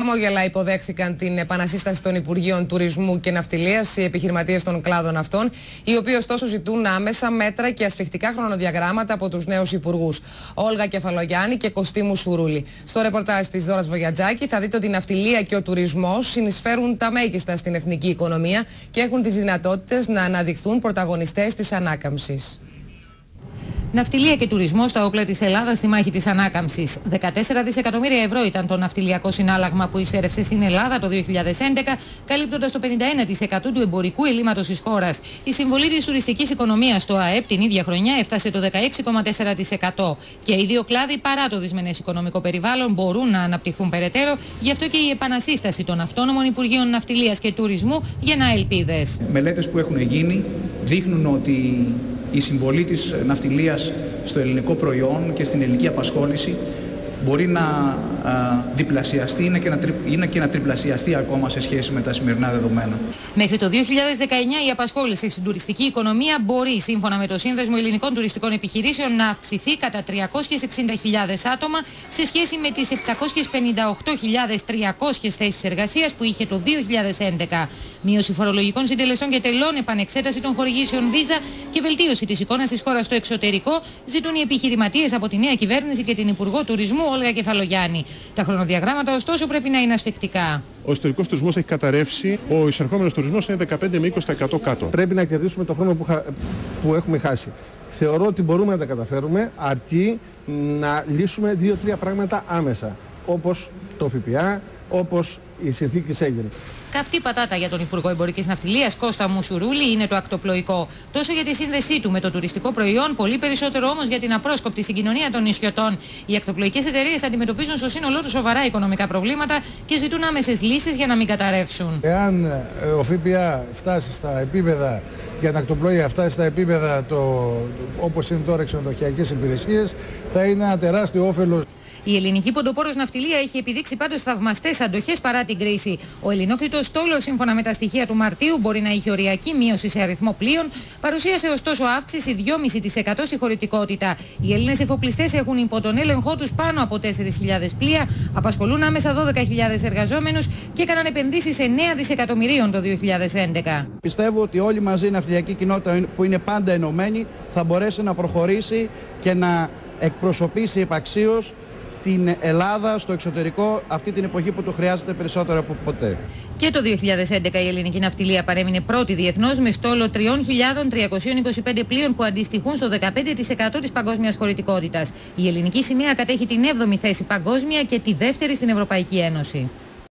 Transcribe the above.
Χαμόγελα υποδέχθηκαν την επανασύσταση των Υπουργείων Τουρισμού και Ναυτιλίας οι επιχειρηματίες των κλάδων αυτών, οι οποίοι ωστόσο ζητούν άμεσα μέτρα και ασφιχτικά χρονοδιαγράμματα από τους νέους υπουργούς Όλγα Κεφαλογιάννη και Κωστή Μουσουρούλη. Στο ρεπορτάζ της Δώρας Βογιατζάκη θα δείτε ότι η ναυτιλία και ο τουρισμός συνεισφέρουν τα μέγιστα στην εθνική οικονομία και έχουν τις δυνατότητες να αναδειχθούν πρωταγωνιστές της ανάκαμψης. Ναυτιλία και τουρισμός στα όπλα της Ελλάδας στη μάχη της ανάκαμψης. 14 δισεκατομμύρια ευρώ ήταν το ναυτιλιακό συνάλλαγμα που εισέρευσε στην Ελλάδα το 2011, καλύπτοντας το 51% του εμπορικού ελλείμματος της χώρας. Η συμβολή της τουριστικής οικονομίας στο ΑΕΠ την ίδια χρονιά έφτασε το 16,4%. Και οι δύο κλάδοι, παρά το δυσμενές οικονομικό περιβάλλον, μπορούν να αναπτυχθούν περαιτέρω. Γι' αυτό και η επανασύσταση των αυτόνομων Υπουργείων Ναυτιλίας και Τουρισμού γεννά ελπίδες. Μελέτες που έχουν γίνει δείχνουν ότι η συμβολή της ναυτιλίας στο ελληνικό προϊόν και στην ελληνική απασχόληση μπορεί να διπλασιαστεί, είναι και να τριπλασιαστεί ακόμα σε σχέση με τα σημερινά δεδομένα. Μέχρι το 2019 η απασχόληση στην τουριστική οικονομία μπορεί, σύμφωνα με το Σύνδεσμο Ελληνικών Τουριστικών Επιχειρήσεων, να αυξηθεί κατά 360.000 άτομα σε σχέση με τις 758.300 θέσεις εργασίας που είχε το 2011. Μείωση φορολογικών συντελεστών και τελών, επανεξέταση των χορηγήσεων βίζα και βελτίωση της εικόνας της χώρας στο εξωτερικό ζητούν οι επιχειρηματίες από τη νέα κυβέρνηση και την Υπουργό Τουρισμού Όλγα Κεφαλογιάννη. Τα χρονοδιαγράμματα ωστόσο πρέπει να είναι ασφικτικά. Ο εσωτερικός τουρισμός έχει καταρρεύσει, ο εισερχόμενος τουρισμός είναι 15 με 20% κάτω. Πρέπει να κερδίσουμε τον χρόνο που έχουμε χάσει. Θεωρώ ότι μπορούμε να τα καταφέρουμε, αρκεί να λύσουμε 2-3 πράγματα άμεσα, όπως το ΦΠΑ, όπως η συνθήκη Σέγγεν. Καυτή πατάτα για τον Υπουργό Εμπορικής Ναυτιλίας Κώστα Μουσουρούλη είναι το ακτοπλοϊκό. Τόσο για τη σύνδεσή του με το τουριστικό προϊόν, πολύ περισσότερο όμως για την απρόσκοπτη συγκοινωνία των νησιωτών. Οι ακτοπλοϊκές εταιρείες αντιμετωπίζουν στο σύνολό τους σοβαρά οικονομικά προβλήματα και ζητούν άμεσες λύσεις για να μην καταρρεύσουν. Εάν ο ΦΠΑ φτάσει στα επίπεδα για τα ακτοπλοεία, φτάσει στα επίπεδα όπως είναι τώρα ξενοδοχειακές υπηρεσίες, θα είναι ένα τεράστιο όφελος. Η ελληνική ποντοπόρος ναυτιλία έχει επιδείξει πάντως θαυμαστές αντοχές παρά την κρίση. Ο ελληνόκτητος στόλος, σύμφωνα με τα στοιχεία του Μαρτίου, μπορεί να είχε οριακή μείωση σε αριθμό πλοίων, παρουσίασε ωστόσο αύξηση 2,5% στη χωρητικότητα. Οι Έλληνες εφοπλιστές έχουν υπό τον έλεγχό τους πάνω από 4.000 πλοία, απασχολούν άμεσα 12.000 εργαζόμενους και έκαναν επενδύσεις 9 δισεκατομμυρίων το 2011. Πιστεύω ότι όλη μαζί η ναυτιλιακή κοινότητα που είναι πάντα ενωμένη θα μπορέσει να προχωρήσει και να εκπροσωπήσει επαξίως την Ελλάδα στο εξωτερικό αυτή την εποχή που το χρειάζεται περισσότερο από ποτέ. Και το 2011 η ελληνική ναυτιλία παρέμεινε πρώτη διεθνώς με στόλο 3.325 πλοίων που αντιστοιχούν στο 15% της παγκόσμιας χωρητικότητας. Η ελληνική σημαία κατέχει την 7η θέση παγκόσμια και τη δεύτερη στην Ευρωπαϊκή Ένωση.